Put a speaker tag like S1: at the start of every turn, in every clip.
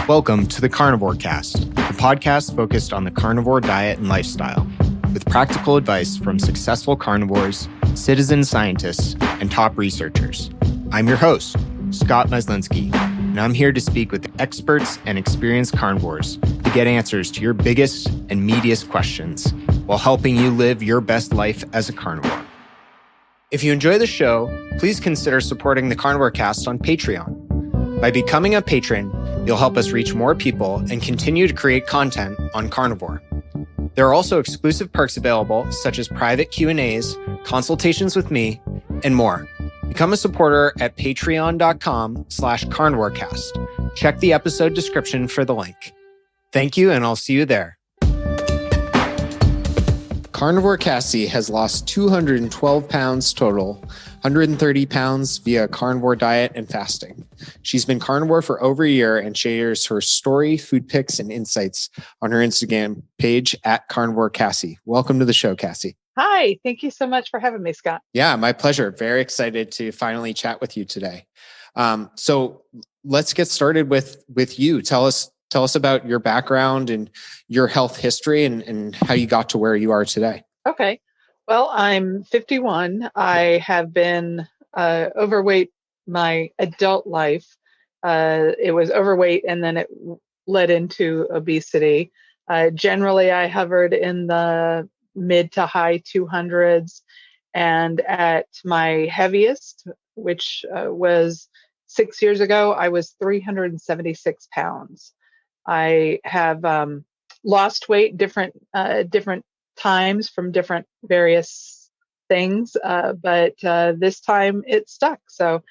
S1: Welcome to the Carnivore Cast, the podcast focused on the carnivore diet and lifestyle, with practical advice from successful carnivores, citizen scientists, and top researchers. I'm your host, Scott Meslinski, and I'm here to speak with experts and experienced carnivores to get answers to your biggest and meatiest questions while helping you live your best life as a carnivore. If you enjoy the show, please consider supporting the Carnivore Cast on Patreon. By becoming a patron, you'll help us reach more people and continue to create content on carnivore. There are also exclusive perks available, such as private Q&As, consultations with me, and more. Become a supporter at patreon.com/carnivorecast. Check the episode description for the link. Thank you, and I'll see you there. Carnivore Cassie has lost 212 pounds total, 130 pounds via carnivore diet and fasting. She's been carnivore for over a year and shares her story, food pics, and insights on her Instagram page at Carnivore Cassie. Welcome to the show, Cassie.
S2: Hi, thank you so much for having me, Scott.
S1: Yeah, my pleasure. Very excited to finally chat with you today. So let's get started with you. Tell us about your background and your health history and how you got to where you are today.
S2: Okay. Well, I'm 51. I have been overweight my adult life. It was overweight and then it led into obesity. Generally, I hovered in the mid to high 200s. And at my heaviest, which was 6 years ago, I was 376 pounds. I have lost weight different times from different various things, but this time it stuck. So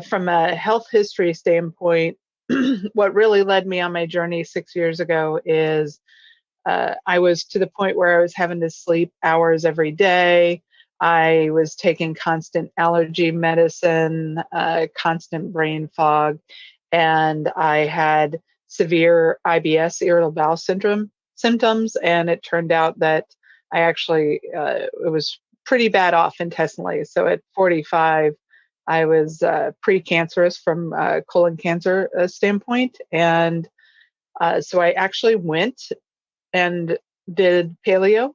S2: from a health history standpoint, what really led me on my journey 6 years ago is I was to the point where I was having to sleep hours every day. I was taking constant allergy medicine, constant brain fog, and I had severe IBS, irritable bowel syndrome symptoms. And it turned out that I actually, it was pretty bad off intestinally. So at 45, I was precancerous from colon cancer standpoint. And so I actually went and did paleo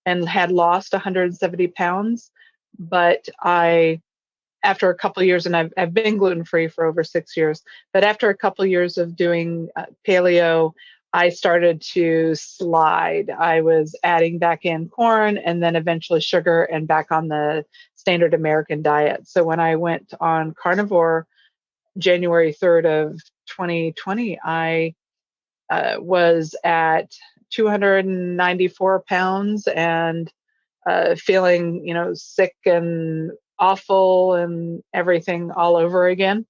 S2: and had lost 170 pounds. But after a couple of years, and I've been gluten-free for over 6 years, but after a couple of years of doing paleo, I started to slide. I was adding back in corn and then eventually sugar and back on the standard American diet. So when I went on carnivore January 3rd of 2020, I was at 294 pounds and feeling, sick and awful and everything all over again,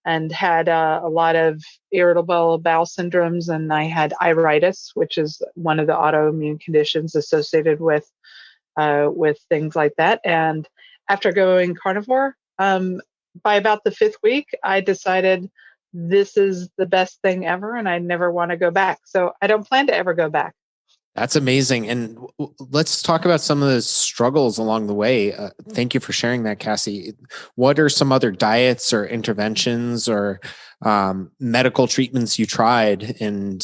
S2: and had a lot of irritable bowel syndromes, and I had iritis, which is one of the autoimmune conditions associated with things like that. And after going carnivore, by about the 5th week, I decided this is the best thing ever, and I never want to go back. So I don't plan to ever go back.
S1: That's amazing. And let's talk about some of the struggles along the way. Thank you for sharing that, Cassie. What are some other diets or interventions or medical treatments you tried? And,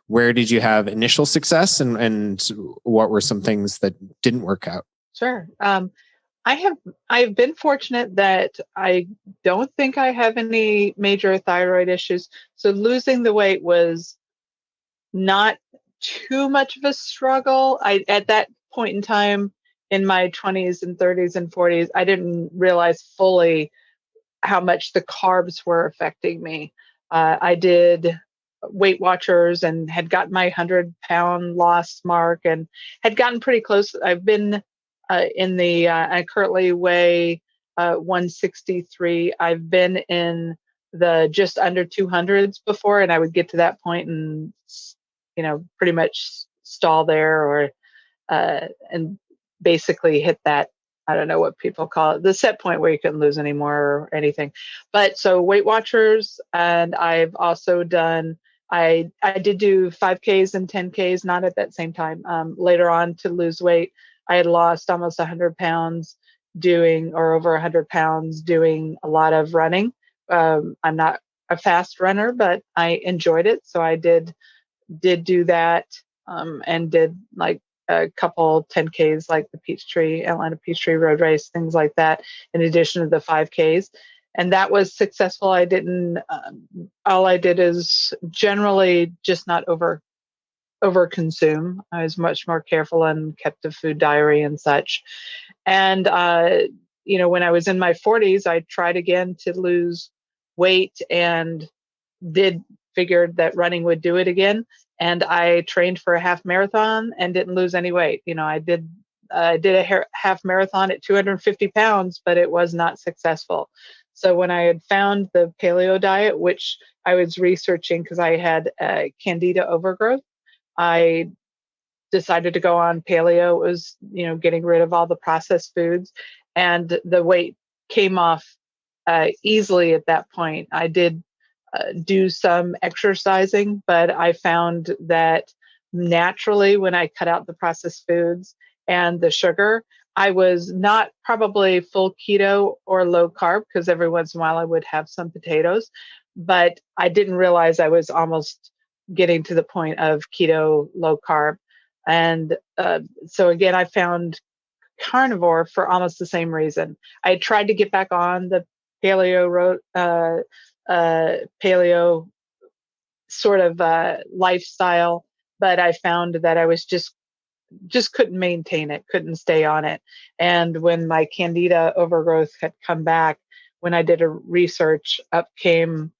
S1: where did you have initial success and what were some things that didn't work out?
S2: Sure. I've been fortunate that I don't think I have any major thyroid issues. So losing the weight was not too much of a struggle. At that point in time in my 20s and 30s and 40s, I didn't realize fully how much the carbs were affecting me. I did Weight Watchers and had gotten my 100-pound loss mark and had gotten pretty close. I've been I currently weigh 163. I've been in the just under 200s before, and I would get to that point and pretty much stall there or and basically hit that, I don't know what people call it, the set point where you couldn't lose any more or anything. But so Weight Watchers, and I've also done, I did do 5Ks and 10Ks, not at that same time. Later on to lose weight, I had lost almost 100 pounds over 100 pounds doing a lot of running. I'm not a fast runner, but I enjoyed it. So I did do that, and did like a couple 10Ks, like the Atlanta Peachtree Road Race, things like that, in addition to the 5Ks. And that was successful. I didn't, all I did is generally just not over consume. I was much more careful and kept a food diary and such. And, when I was in my 40s, I tried again to lose weight and did figured that running would do it again. And I trained for a half marathon and didn't lose any weight. I did a half marathon at 250 pounds, but it was not successful. So when I had found the paleo diet, which I was researching because I had candida overgrowth, I decided to go on paleo. It was, getting rid of all the processed foods, and the weight came off easily at that point. I did do some exercising, but I found that naturally, when I cut out the processed foods and the sugar, I was not probably full keto or low carb, because every once in a while I would have some potatoes, but I didn't realize I was almost getting to the point of keto, low carb. And so again, I found carnivore for almost the same reason. I tried to get back on the paleo road, paleo sort of lifestyle, but I found that I was just couldn't maintain it, couldn't stay on it. And when my candida overgrowth had come back, when I did a research, up came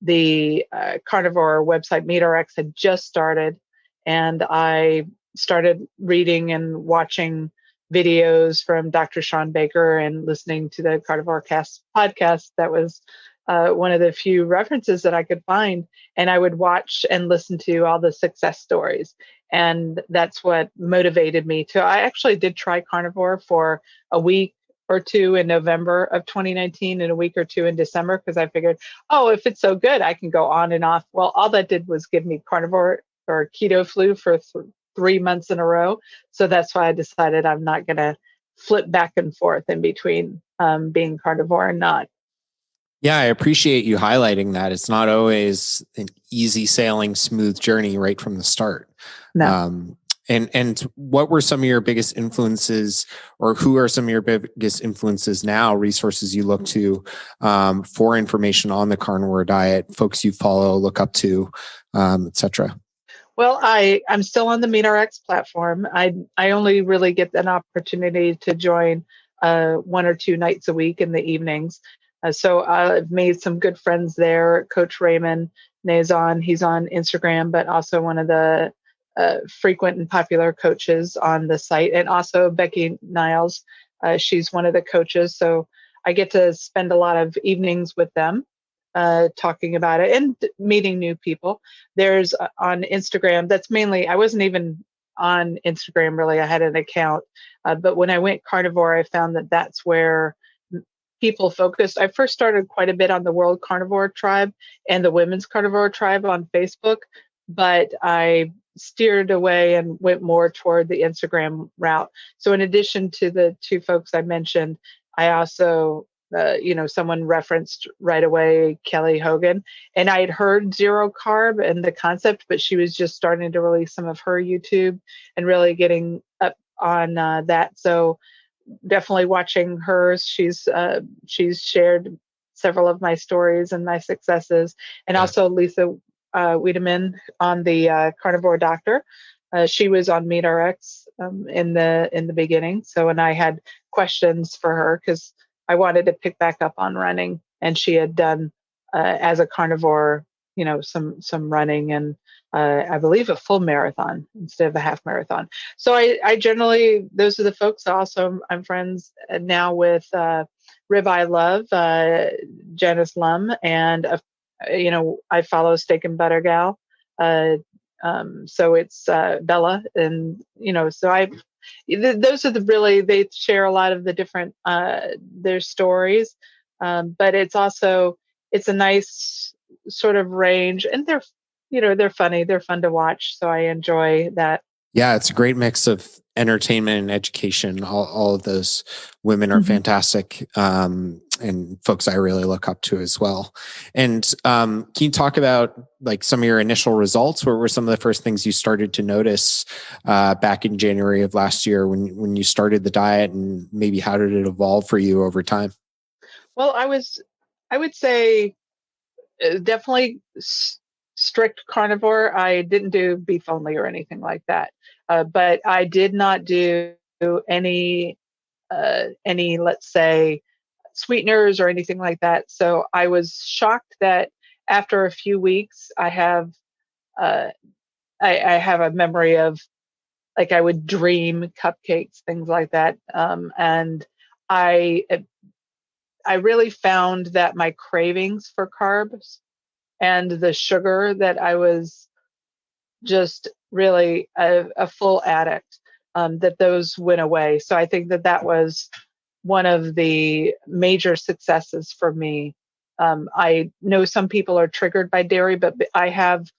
S2: the carnivore website. MeatRx had just started, and I started reading and watching videos from Dr. Sean Baker and listening to the Carnivore Cast podcast. That was one of the few references that I could find. And I would watch and listen to all the success stories. And that's what motivated me to. I actually did try carnivore for a week or two in November of 2019 and a week or two in December, because I figured, oh, if it's so good, I can go on and off. Well, all that did was give me carnivore or keto flu for 3 months in a row. So that's why I decided I'm not going to flip back and forth in between being carnivore and not.
S1: Yeah, I appreciate you highlighting that. It's not always an easy sailing, smooth journey right from the start.
S2: No.
S1: And what were some of your biggest influences, or who are some of your biggest influences now, resources you look to for information on the carnivore diet, folks you follow, look up to, etc.?
S2: Well, I'm still on the MeatRx platform. I only really get an opportunity to join 1 or 2 nights a week in the evenings. So I've made some good friends there. Coach Raymond Nazon, he's on Instagram, but also one of the frequent and popular coaches on the site. And also Becky Niles, she's one of the coaches. So I get to spend a lot of evenings with them talking about it and meeting new people. There's on Instagram, that's mainly, I wasn't even on Instagram really, I had an account. But when I went carnivore, I found that that's where people focused. I first started quite a bit on the World Carnivore Tribe and the Women's Carnivore Tribe on Facebook, but I steered away and went more toward the Instagram route. So in addition to the 2 folks I mentioned, I also, someone referenced right away Kelly Hogan, and I had heard zero carb and the concept, but she was just starting to release some of her YouTube and really getting up on that. So definitely watching hers. She's shared several of my stories and my successes, and also Lisa Wiedemann on the Carnivore Doctor. She was on MeatRx in the beginning. So, and I had questions for her because I wanted to pick back up on running, and she had done as a carnivore, some running and I believe a full marathon instead of a half marathon. So I generally, those are the folks. Also, I'm friends now with Ribeye Love, Janice Lum, and I follow Steak and Butter Gal. So it's Bella, and so those are they share a lot of the different their stories, but it's a nice sort of range, and they're funny, they're fun to watch, so I enjoy that.
S3: Yeah, it's a great mix of entertainment and education. All of those women are fantastic, and folks I really look up to as well. And can you talk about like some of your initial results? What were some of the first things you started to notice back in January of last year when you started the diet, and maybe how did it evolve for you over time?
S2: Well, I would say definitely strict carnivore. I didn't do beef only or anything like that, but I did not do any let's say sweeteners or anything like that. So I was shocked that after a few weeks, uh, I have a memory of like I would dream cupcakes, things like that, and I I really found that my cravings for carbs and the sugar that I was just really a full addict, that those went away. So I think that that was one of the major successes for me. I know some people are triggered by dairy, but I have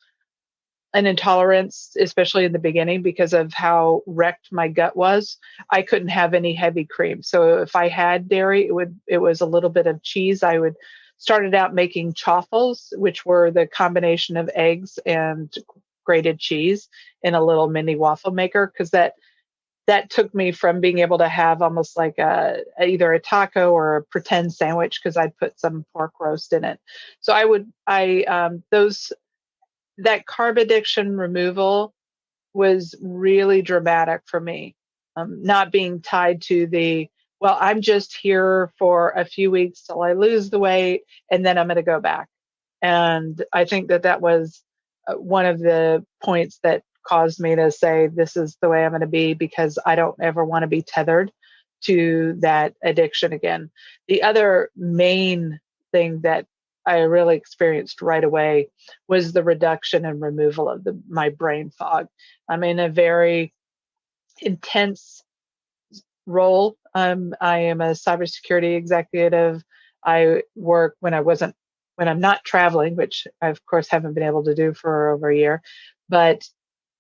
S2: an intolerance, especially in the beginning, because of how wrecked my gut was. I couldn't have any heavy cream. So if I had dairy, it was a little bit of cheese. I would started out making chaffles, which were the combination of eggs and grated cheese in a little mini waffle maker, because that took me from being able to have almost like either a taco or a pretend sandwich, because I'd put some pork roast in it. So I those that carb addiction removal was really dramatic for me. Not being tied to well, I'm just here for a few weeks till I lose the weight and then I'm going to go back. And I think that that was one of the points that caused me to say, this is the way I'm going to be, because I don't ever want to be tethered to that addiction again. The other main thing that I really experienced right away was the reduction and removal of my brain fog. I'm in a very intense role. I am a cybersecurity executive. I work when I'm not traveling, which I of course haven't been able to do for over a year, but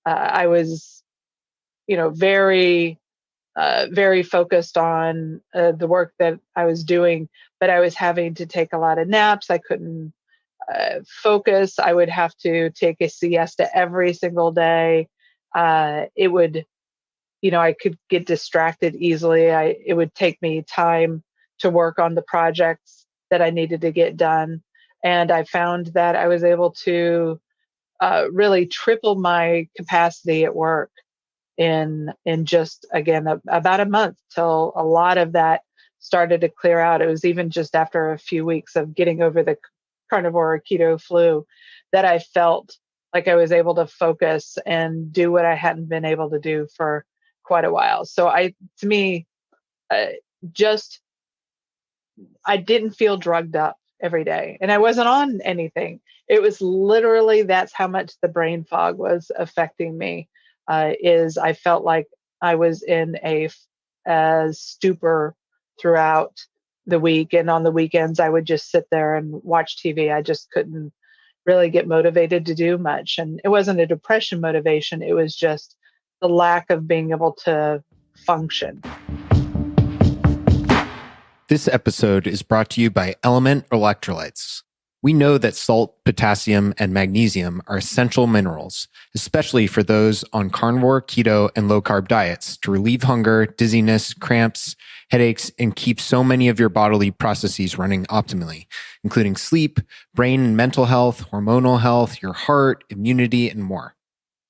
S2: I was, very very focused on the work that I was doing, but I was having to take a lot of naps. I couldn't focus. I would have to take a siesta every single day. It would, I could get distracted easily. It would take me time to work on the projects that I needed to get done. And I found that I was able to really triple my capacity at work in just again about a month, till a lot of that started to clear out. It was even just after a few weeks of getting over the carnivore keto flu that I felt like I was able to focus and do what I hadn't been able to do for quite a while. So to me, uh, just I didn't feel drugged up every day, and I wasn't on anything. It was literally that's how much the brain fog was affecting me. Is I felt like I was in a stupor throughout the week, and on the weekends I would just sit there and watch TV. I just couldn't really get motivated to do much, and it wasn't a depression motivation. It was just the lack of being able to function.
S1: This episode is brought to you by Element Electrolytes. We know that salt, potassium, and magnesium are essential minerals, especially for those on carnivore, keto, and low-carb diets to relieve hunger, dizziness, cramps, headaches, and keep so many of your bodily processes running optimally, including sleep, brain and mental health, hormonal health, your heart, immunity, and more.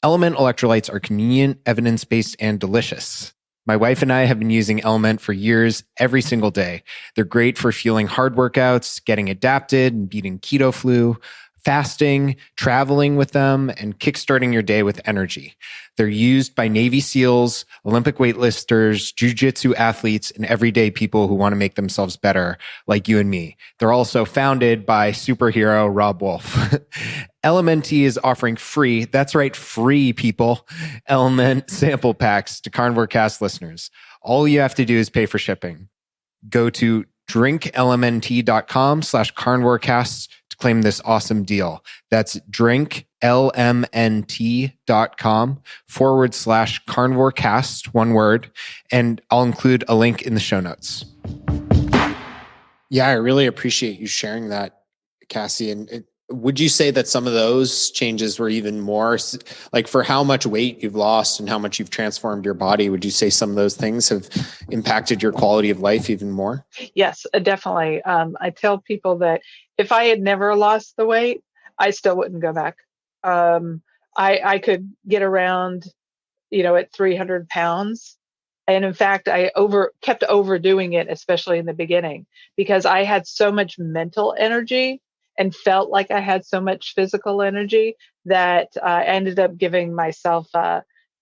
S1: Element Electrolytes are convenient, evidence-based, and delicious. My wife and I have been using Element for years, every single day. They're great for fueling hard workouts, getting adapted and beating keto flu, fasting, traveling with them, and kickstarting your day with energy. They're used by Navy SEALs, Olympic weightlifters, jiu-jitsu athletes, and everyday people who want to make themselves better, like you and me. They're also founded by superhero Rob Wolf. LMNT is offering free, that's right, free people, Element sample packs to Carnivore Cast listeners. All you have to do is pay for shipping. Go to drinklmnt.com/carnivorecast to claim this awesome deal. That's drink, lmnt.com/Carnivore Cast, one word, and I'll include a link in the show notes.
S3: Yeah, I really appreciate you sharing that, Cassie. And would you say that some of those changes were even more, like for how much weight you've lost and how much you've transformed your body? Would you say some of those things have impacted your quality of life even more?
S2: Yes, definitely. I tell people that if I had never lost the weight, I still wouldn't go back. I could get around, at 300 pounds. And in fact, I kept overdoing it, especially in the beginning, because I had so much mental energy and felt like I had so much physical energy that I ended up giving myself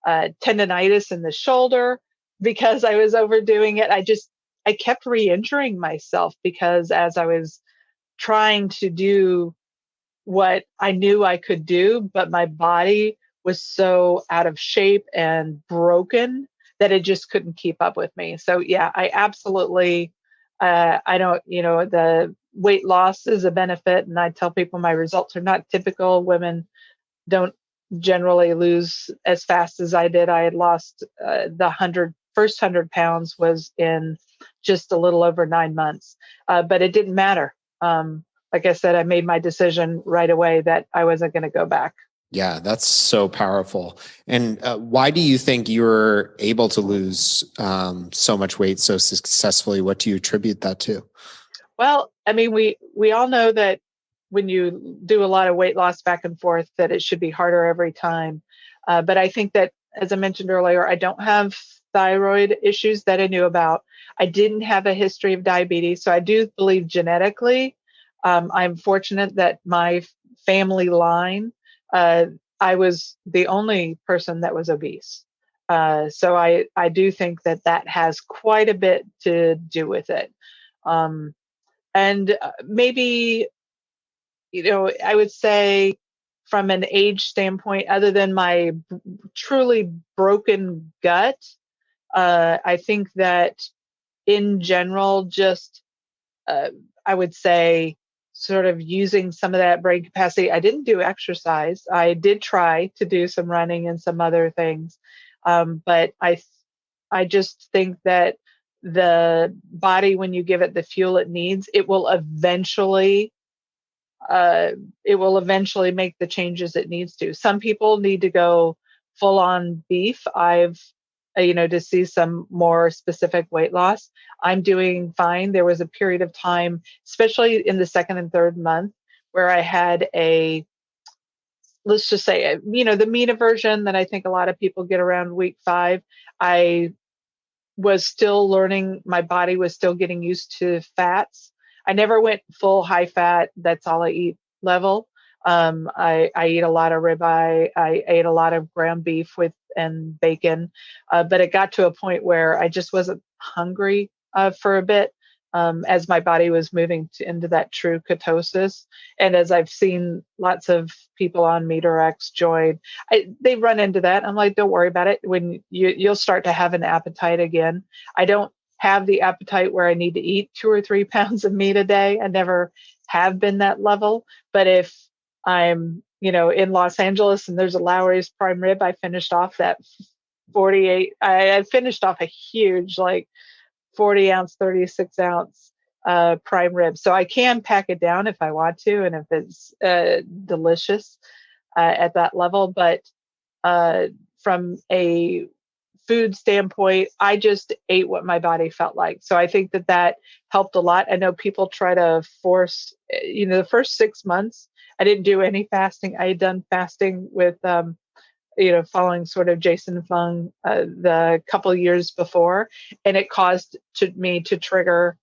S2: tendonitis in the shoulder because I was overdoing it. I kept re-injuring myself because as I was trying to do what I knew I could do, but my body was so out of shape and broken that it just couldn't keep up with me. So yeah, I absolutely, I don't, the weight loss is a benefit. And I tell people my results are not typical. Women don't generally lose as fast as I did. I had lost the first 100 pounds was in just a little over 9 months, but it didn't matter. Like I said, I made my decision right away that I wasn't going to go back.
S3: Yeah, that's so powerful. And why do you think you were able to lose so much weight so successfully? What do you attribute that to?
S2: Well, I mean, we all know that when you do a lot of weight loss back and forth, that it should be harder every time. But I think that, as I mentioned earlier, I don't have thyroid issues that I knew about. I didn't have a history of diabetes. So I do believe genetically, I'm fortunate that my family line, I was the only person that was obese. So I do think that has quite a bit to do with it. And maybe, I would say from an age standpoint, other than my truly broken gut, I think that in general, just I would say sort of using some of that brain capacity. I didn't do exercise. I did try to do some running and some other things. But I just think that the body, when you give it the fuel it needs, it will eventually make the changes it needs to. Some people need to go full on beef. To see some more specific weight loss. I'm doing fine. There was a period of time, especially in the second and third month, where I had let's just say, the meat aversion that I think a lot of people get around week 5. I was still learning. My body was still getting used to fats. I never went full high fat, that's all I eat level. I eat a lot of ribeye. I ate a lot of ground beef and bacon, but it got to a point where I just wasn't hungry for a bit, as my body was moving into that true ketosis. And as I've seen lots of people on MeterX join, they run into that. I'm like, don't worry about it. When you'll start to have an appetite again. I don't have the appetite where I need to eat 2 or 3 pounds of meat a day. I never have been that level. But if I'm, in Los Angeles and there's a Lowry's prime rib, I finished off that 48. I finished off a huge, 40 ounce, 36 ounce prime rib. So I can pack it down if I want to, and if it's delicious at that level. But from a food standpoint, I just ate what my body felt like. So I think that helped a lot. I know people try to force, the first 6 months, I didn't do any fasting. I had done fasting with, following sort of Jason Fung the couple years before, and it caused me to trigger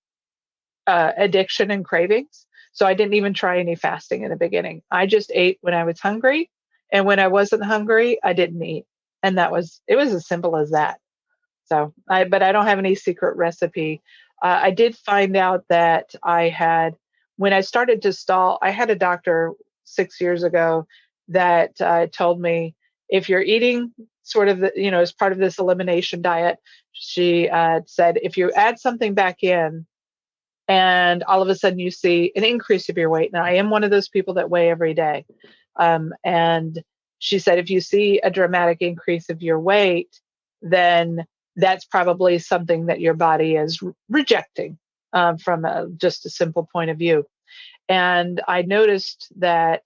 S2: addiction and cravings. So I didn't even try any fasting in the beginning. I just ate when I was hungry, and when I wasn't hungry, I didn't eat. And it was as simple as that. So but I don't have any secret recipe. I did find out that when I started to stall, I had a doctor 6 years ago that told me, if you're eating sort of, as part of this elimination diet, she said, if you add something back in and all of a sudden you see an increase of your weight. Now, I am one of those people that weigh every day. And she said, if you see a dramatic increase of your weight, then that's probably something that your body is rejecting from just a simple point of view. And I noticed that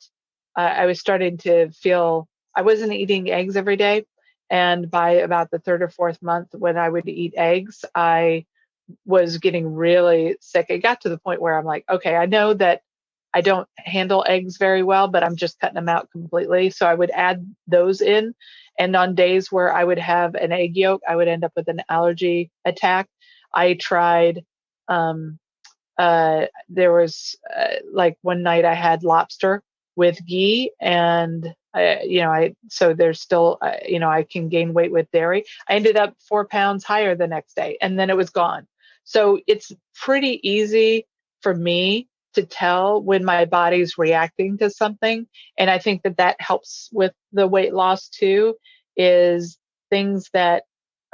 S2: I was starting to feel I wasn't eating eggs every day. And by about the third or fourth month, when I would eat eggs, I was getting really sick. It got to the point where I'm like, okay, I know that I don't handle eggs very well, but I'm just cutting them out completely. So I would add those in. And on days where I would have an egg yolk, I would end up with an allergy attack. I tried, there was like one night I had lobster with ghee, and so there's still, I can gain weight with dairy. I ended up 4 pounds higher the next day, and then it was gone. So it's pretty easy for me to tell when my body's reacting to something. And I think that that helps with the weight loss too, is things that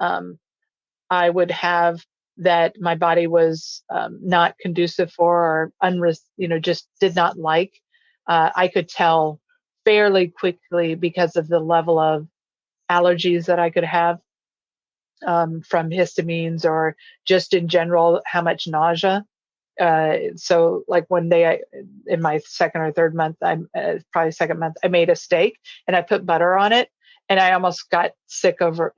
S2: I would have that my body was not conducive for, or just did not like. I could tell fairly quickly because of the level of allergies that I could have from histamines, or just in general, how much nausea. So like one day in my second or third month, probably second month, I made a steak and I put butter on it, and I almost got sick over,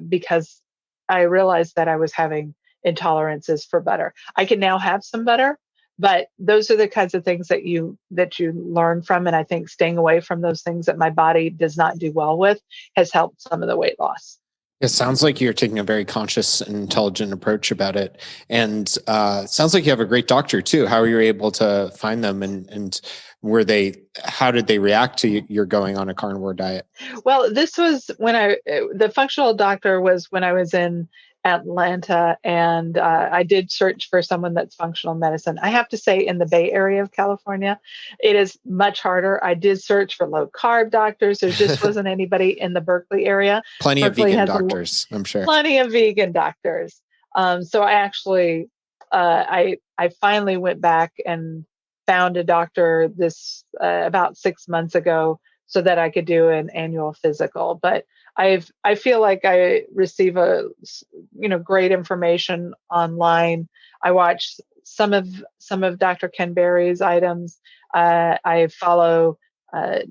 S2: because I realized that I was having intolerances for butter. I can now have some butter, but those are the kinds of things that you learn from. And I think staying away from those things that my body does not do well with has helped some of the weight loss.
S3: It sounds like you're taking a very conscious and intelligent approach about it. And it sounds like you have a great doctor too. How were you able to find them, and how did they react to your going on a carnivore diet?
S2: Well, this was the functional doctor was when I was in Atlanta, and I did search for someone that's functional medicine. I have to say, in the Bay Area of California, it is much harder. I did search for low carb doctors. There just wasn't anybody in the Berkeley area.
S3: Plenty
S2: Berkeley
S3: of vegan doctors, I'm sure.
S2: Plenty of vegan doctors. So I actually, I finally went back and found a doctor about 6 months ago, so that I could do an annual physical. But I feel like I receive great information online. I watch some of Dr. Ken Berry's items. I follow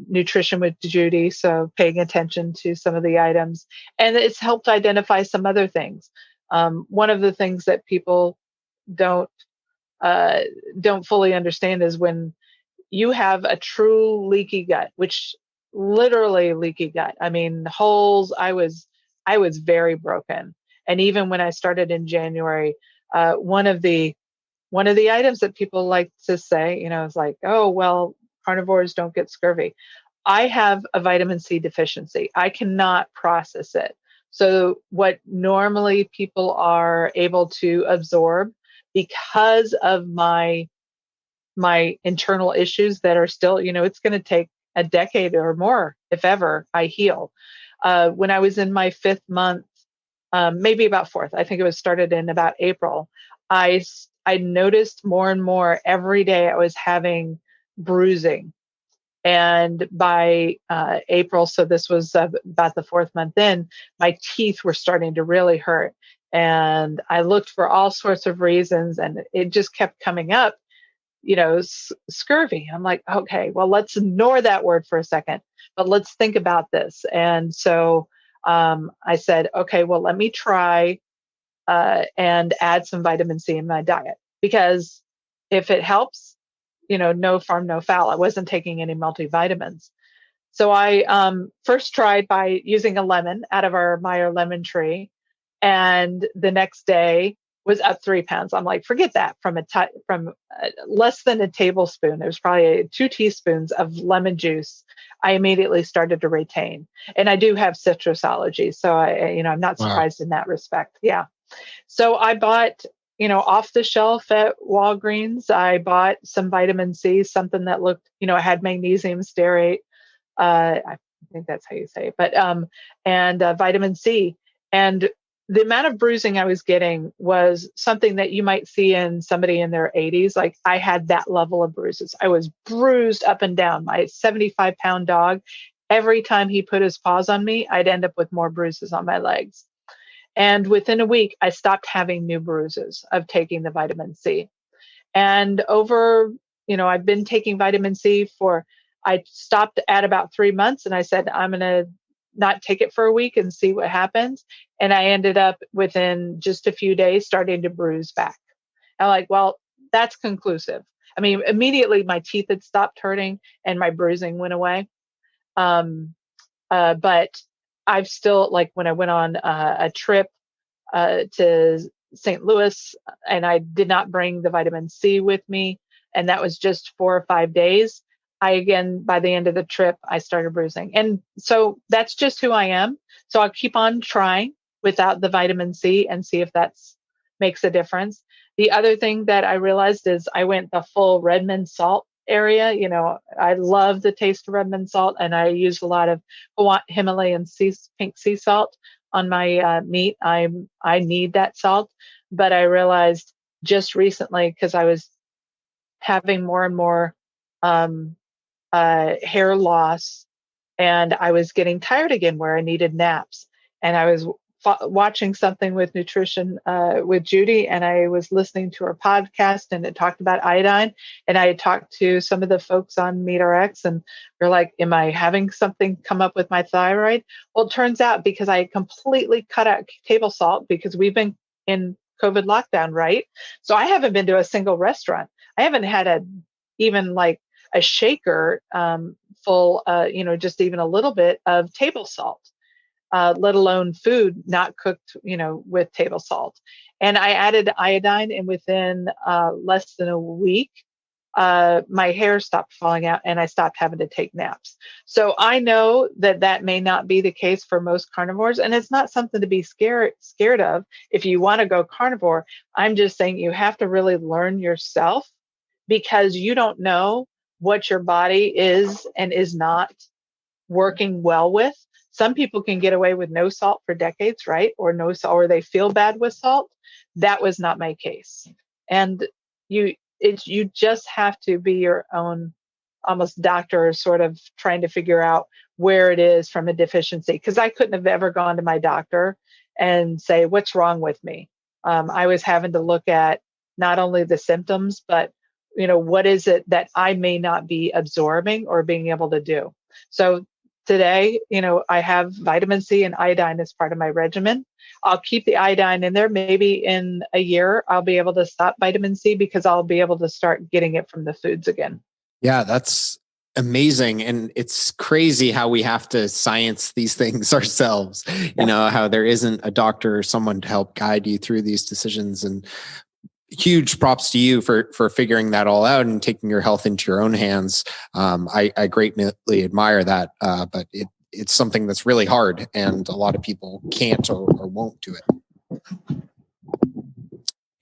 S2: Nutrition with Judy, so paying attention to some of the items, and it's helped identify some other things. One of the things that people don't fully understand is when you have a true leaky gut, which literally leaky gut. I mean, holes. I was very broken. And even when I started in January, one of the items that people like to say, is like, oh, well, carnivores don't get scurvy. I have a vitamin C deficiency. I cannot process it. So what normally people are able to absorb, because of my internal issues that are still, it's going to take a decade or more, if ever, I heal. When I was in my 5th month, maybe about 4th, I think it was started in about April, I noticed more and more every day I was having bruising. And by April, so this was about the 4th month in, my teeth were starting to really hurt. And I looked for all sorts of reasons, and it just kept coming up, scurvy. I'm like, okay, well, let's ignore that word for a second, but let's think about this. And so I said, okay, well, let me try and add some vitamin C in my diet, because if it helps, no harm, no foul. I wasn't taking any multivitamins. So I first tried by using a lemon out of our Meyer lemon tree, and the next day was up 3 pounds. I'm like, forget that. From less than a tablespoon, it was probably 2 teaspoons of lemon juice, I immediately started to retain. And I do have citrus allergies, so I'm not surprised in that respect. Yeah. So I bought, off the shelf at Walgreens, I bought some vitamin C, something that looked, it had magnesium stearate. I think that's how you say it, but and vitamin C. And the amount of bruising I was getting was something that you might see in somebody in their 80s. Like I had that level of bruises. I was bruised up and down. My 75-pound dog, every time he put his paws on me, I'd end up with more bruises on my legs. And within a week, I stopped having new bruises of taking the vitamin C. And over, I've been taking vitamin C I stopped at about 3 months, and I said, I'm going to not take it for a week and see what happens. And I ended up within just a few days starting to bruise back. I'm like, well, that's conclusive. I mean, immediately my teeth had stopped hurting and my bruising went away. But I've still, like when I went on a trip to St. Louis, and I did not bring the vitamin C with me, and that was just 4 or 5 days. By the end of the trip, I started bruising. And so that's just who I am. So I'll keep on trying without the vitamin C and see if that makes a difference. The other thing that I realized is I went the full Redmond salt area. I love the taste of Redmond salt, and I use a lot of Himalayan pink sea salt on my meat. I need that salt, but I realized just recently, because I was having more and more hair loss, and I was getting tired again where I needed naps. And I was watching something with nutrition with Judy, and I was listening to her podcast, and it talked about iodine. And I had talked to some of the folks on MeatRx, and they're like, am I having something come up with my thyroid? Well, it turns out because I completely cut out table salt, because we've been in COVID lockdown, right? So I haven't been to a single restaurant. I haven't had even like a shaker full, just even a little bit of table salt, let alone food not cooked, with table salt. And I added iodine, and within less than a week, my hair stopped falling out and I stopped having to take naps. So I know that may not be the case for most carnivores, and it's not something to be scared of if you want to go carnivore. I'm just saying you have to really learn yourself, because you don't know what your body is and is not working well with. Some people can get away with no salt for decades, right? Or no salt, or they feel bad with salt. That was not my case. And you just have to be your own almost doctor, sort of trying to figure out where it is from a deficiency. Because I couldn't have ever gone to my doctor and say, what's wrong with me? I was having to look at not only the symptoms, but what is it that I may not be absorbing or being able to do? So today, I have vitamin C and iodine as part of my regimen. I'll keep the iodine in there. Maybe in a year, I'll be able to stop vitamin C, because I'll be able to start getting it from the foods again.
S3: Yeah, that's amazing. And it's crazy how we have to science these things ourselves, how there isn't a doctor or someone to help guide you through these decisions. And huge props to you for figuring that all out and taking your health into your own hands. I greatly admire that, but it's something that's really hard, and a lot of people can't or won't do it.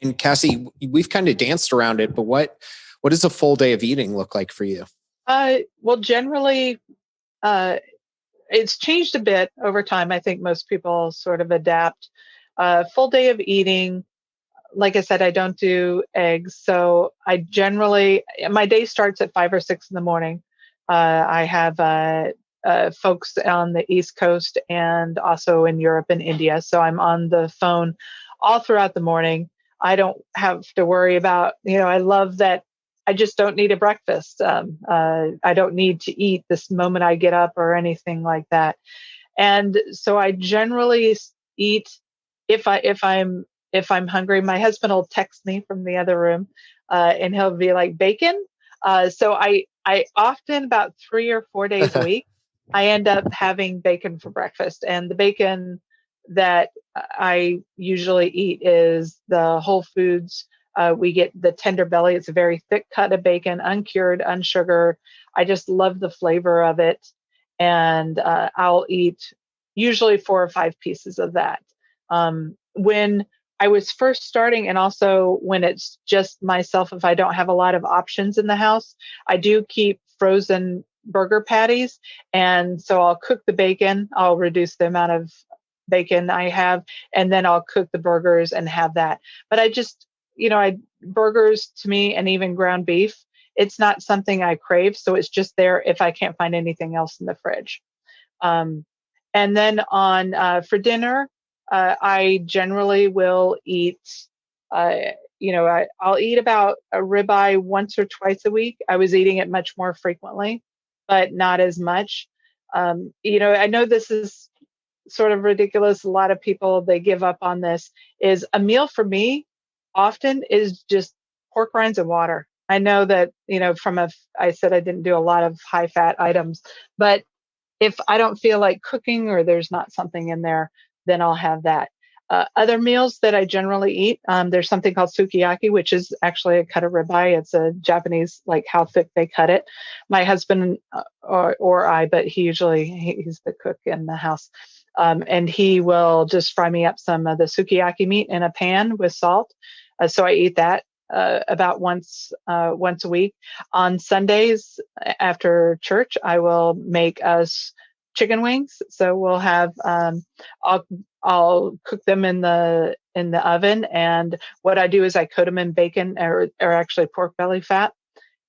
S3: And Cassie, we've kind of danced around it, but what does a full day of eating look like for you?
S2: Well, generally, it's changed a bit over time. I think most people sort of adapt. Full day of eating. Like I said, I don't do eggs. So my day starts at 5 or 6 in the morning. I have folks on the East Coast and also in Europe and India. So I'm on the phone all throughout the morning. I don't have to worry about, I love that I just don't need a breakfast. I don't need to eat this moment I get up or anything like that. And so I generally eat if I'm hungry. My husband will text me from the other room, and he'll be like, bacon. So I often, about 3 or 4 days a week, I end up having bacon for breakfast. And the bacon that I usually eat is the Whole Foods. We get the tender belly. It's a very thick cut of bacon, uncured, unsugared. I just love the flavor of it. And I'll eat usually 4 or 5 pieces of that. When I was first starting, and also when it's just myself, if I don't have a lot of options in the house, I do keep frozen burger patties. And so I'll cook the bacon. I'll reduce the amount of bacon I have, and then I'll cook the burgers and have that. But I just, burgers to me, and even ground beef, it's not something I crave. So it's just there if I can't find anything else in the fridge. Um, and then for dinner, I generally will eat, I'll eat about a ribeye once or twice a week. I was eating it much more frequently, but not as much. I know this is sort of ridiculous. A lot of people, they give up on this. Is a meal for me often is just pork rinds and water. I know that, I said I didn't do a lot of high fat items, but if I don't feel like cooking or there's not something in there, then I'll have that. Other meals that I generally eat, there's something called sukiyaki, which is actually a cut of ribeye. It's a Japanese, like how thick they cut it. My husband or I, but he's the cook in the house. And he will just fry me up some of the sukiyaki meat in a pan with salt. So I eat that about once a week. On Sundays after church, I will make us chicken wings. So we'll have I'll cook them in the oven, and what I do is I coat them in bacon or actually pork belly fat,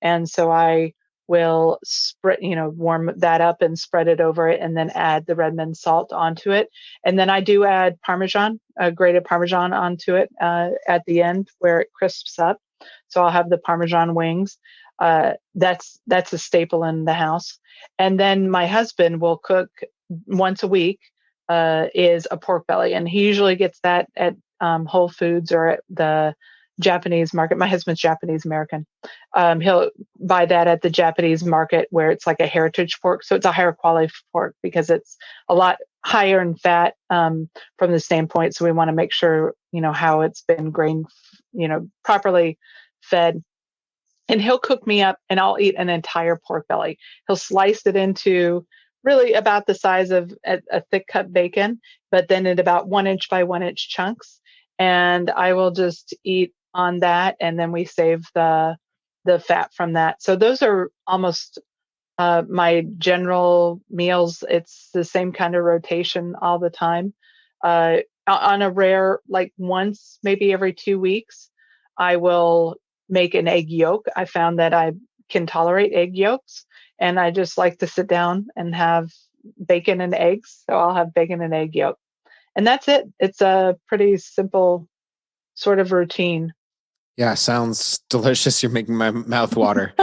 S2: and so I will warm that up and spread it over it, and then add the Redmond salt onto it. And then I do add Parmesan, grated Parmesan onto it at the end where it crisps up. So I'll have the Parmesan wings. That's a staple in the house. And then my husband will cook once a week, is a pork belly. And he usually gets that at Whole Foods or at the Japanese market. My husband's Japanese American. He'll buy that at the Japanese market where it's like a heritage pork. So it's a higher quality pork because it's a lot higher in fat from the standpoint. So we want to make sure, how it's been grain, properly fed. And he'll cook me up and I'll eat an entire pork belly. He'll slice it into really about the size of a thick cut bacon, but then in about 1 inch by 1 inch chunks. And I will just eat on that. And then we save the fat from that. So those are almost my general meals. It's the same kind of rotation all the time. On a rare, like once, maybe every 2 weeks, I will make an egg yolk. I found that I can tolerate egg yolks, and I just like to sit down and have bacon and eggs. So I'll have bacon and egg yolk. And that's it. It's a pretty simple sort of routine.
S3: Yeah, sounds delicious. You're making my mouth water.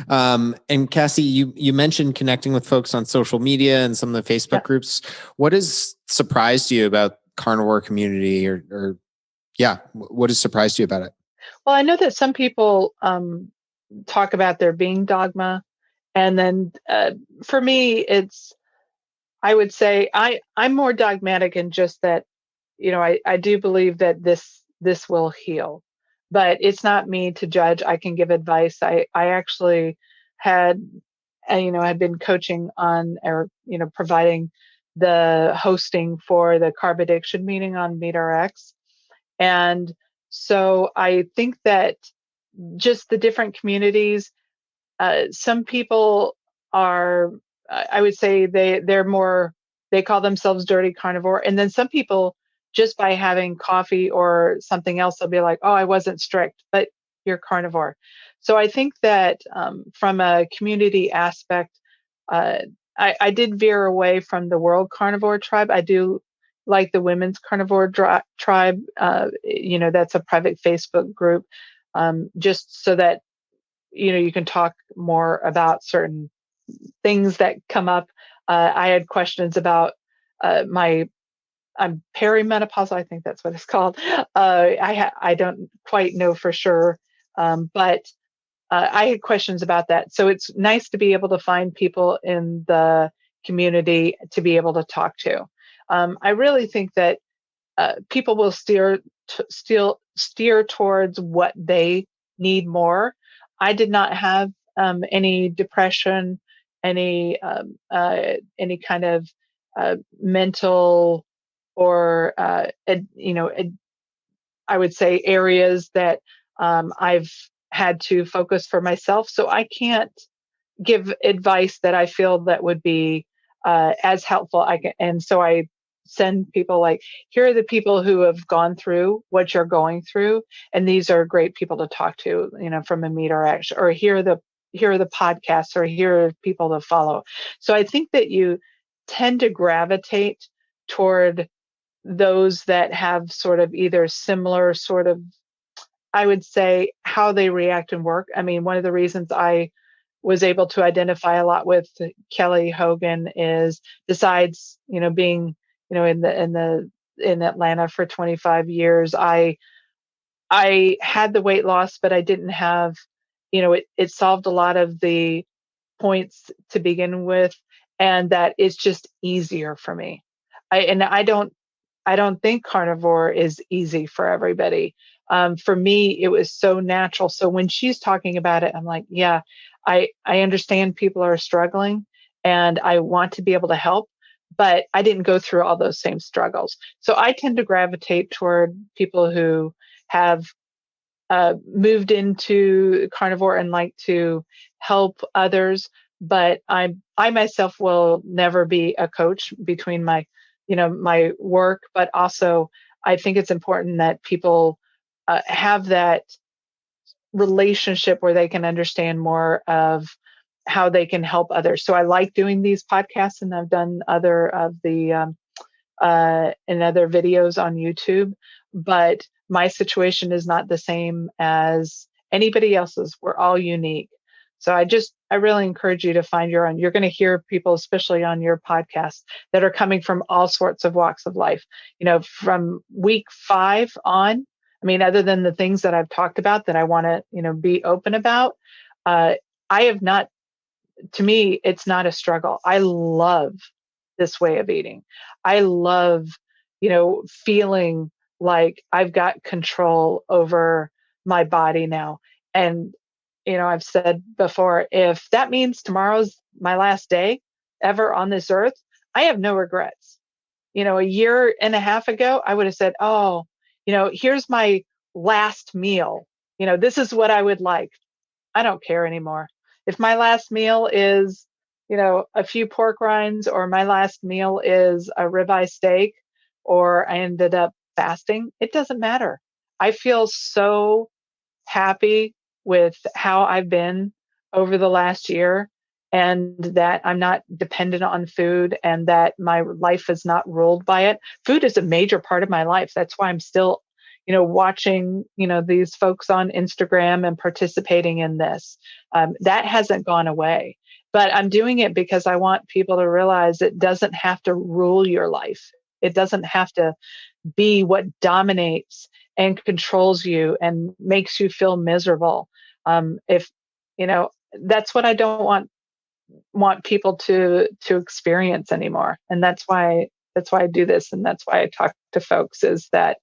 S3: And Cassie, you mentioned connecting with folks on social media and some of the Facebook groups. What has surprised you about carnivore community or what has surprised you about it?
S2: Well, I know that some people talk about there being dogma. And then for me, I would say I'm more dogmatic in just that, I do believe that this will heal, but it's not me to judge. I can give advice. I actually had been coaching on, or, providing the hosting for the carb addiction meeting on MeatRx. And so I think that just the different communities, some people are, I would say they call themselves dirty carnivore. And then some people, just by having coffee or something else, they'll be like, oh, I wasn't strict, but you're carnivore. So I think that from a community aspect, I did veer away from the World Carnivore Tribe. I do like the Women's Carnivore Tribe. That's a private Facebook group, just so that, you can talk more about certain things that come up. I had questions about I'm perimenopausal. I think that's what it's called. I don't quite know for sure, but I had questions about that. So it's nice to be able to find people in the community to be able to talk to. I really think that people will steer towards what they need more. I did not have any depression, any kind of mental or I would say areas that I've had to focus for myself. So I can't give advice that I feel that would be as helpful. And so I send people like, here are the people who have gone through what you're going through, and these are great people to talk to, from a Meet RX, or here are the podcasts, or here are people to follow. So I think that you tend to gravitate toward those that have sort of either similar sort of, I would say, how they react and work. I mean, one of the reasons I was able to identify a lot with Kelly Hogan is, besides, being, in Atlanta for 25 years, I had the weight loss, but I didn't have, it solved a lot of the points to begin with, and that it's just easier for me. I don't think carnivore is easy for everybody. For me, it was so natural. So when she's talking about it, I'm like, yeah, I understand people are struggling, and I want to be able to help, but I didn't go through all those same struggles. So I tend to gravitate toward people who have moved into carnivore and like to help others. But I myself will never be a coach between my work, but also I think it's important that people have that relationship where they can understand more of how they can help others. So I like doing these podcasts, and I've done other of the and other videos on YouTube, but my situation is not the same as anybody else's. We're all unique. So I really encourage you to find your own. You're going to hear people, especially on your podcast, that are coming from all sorts of walks of life. From week 5 on, I mean, other than the things that I've talked about that I want to, be open about, I have not, to me, it's not a struggle. I love this way of eating. I love, feeling like I've got control over my body now. And, I've said before, if that means tomorrow's my last day ever on this earth, I have no regrets. A year and a half ago, I would have said, oh, here's my last meal. This is what I would like. I don't care anymore. If my last meal is, a few pork rinds, or my last meal is a ribeye steak, or I ended up fasting, it doesn't matter. I feel so happy with how I've been over the last year, and that I'm not dependent on food, and that my life is not ruled by it. Food is a major part of my life. That's why I'm still, watching, these folks on Instagram and participating in this. That hasn't gone away, but I'm doing it because I want people to realize it doesn't have to rule your life. It doesn't have to be what dominates and controls you and makes you feel miserable. If that's what I don't want people to experience anymore. And that's why I do this, and that's why I talk to folks, is that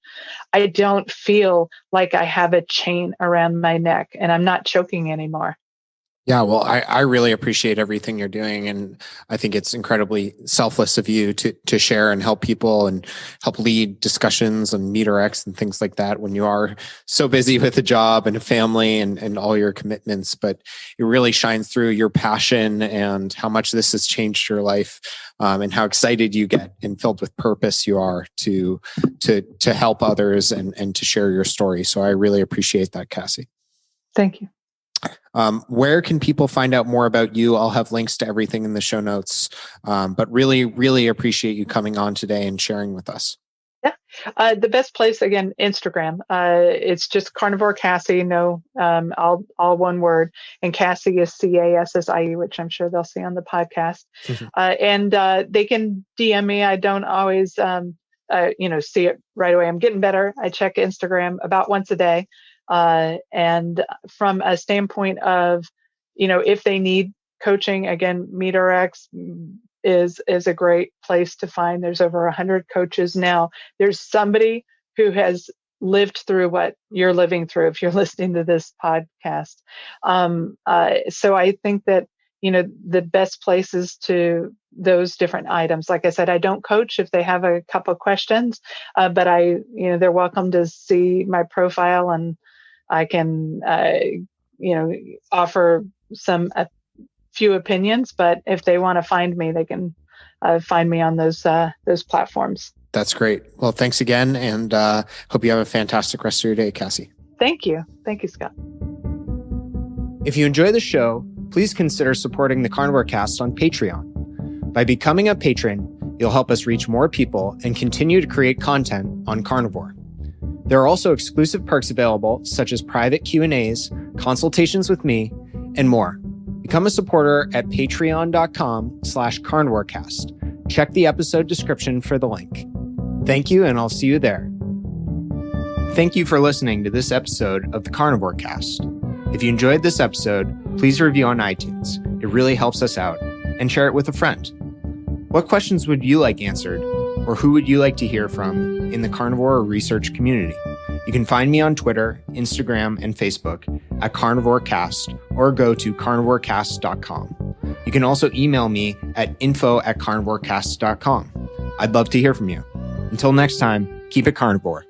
S2: I don't feel like I have a chain around my neck and I'm not choking anymore.
S3: Yeah, well, I really appreciate everything you're doing, and I think it's incredibly selfless of you to share and help people and help lead discussions on Meet RX and things like that when you are so busy with a job and a family and all your commitments. But it really shines through your passion and how much this has changed your life, and how excited you get and filled with purpose you are to help others and to share your story. So I really appreciate that, Cassie.
S2: Thank you.
S3: Where can people find out more about you? I'll have links to everything in the show notes, but really, really appreciate you coming on today and sharing with us.
S2: Yeah. The best place, again, Instagram. It's just Carnivore Cassie, all one word. And Cassie is Cassie, which I'm sure they'll see on the podcast. And they can DM me. I don't always, see it right away. I'm getting better. I check Instagram about once a day. And from a standpoint of, if they need coaching, again, Meet RX is a great place to find. There's over 100 coaches now. There's somebody who has lived through what you're living through if you're listening to this podcast. So I think that, the best places to those different items. Like I said, I don't coach if they have a couple of questions, but they're welcome to see my profile, and I can, offer a few opinions. But if they want to find me, they can find me on those platforms.
S3: That's great. Well, thanks again, and hope you have a fantastic rest of your day, Cassie.
S2: Thank you. Thank you, Scott.
S1: If you enjoy the show, please consider supporting the Carnivore Cast on Patreon. By becoming a patron, you'll help us reach more people and continue to create content on carnivore. There are also exclusive perks available, such as private Q&As, consultations with me, and more. Become a supporter at patreon.com/carnivorecast. Check the episode description for the link. Thank you, and I'll see you there. Thank you for listening to this episode of the Carnivore Cast. If you enjoyed this episode, please review on iTunes. It really helps us out. And share it with a friend. What questions would you like answered? Or who would you like to hear from in the carnivore research community? You can find me on Twitter, Instagram, and Facebook at Carnivore Cast, or go to carnivorecast.com. You can also email me at info@carnivorecast.com. I'd love to hear from you. Until next time, keep it carnivore.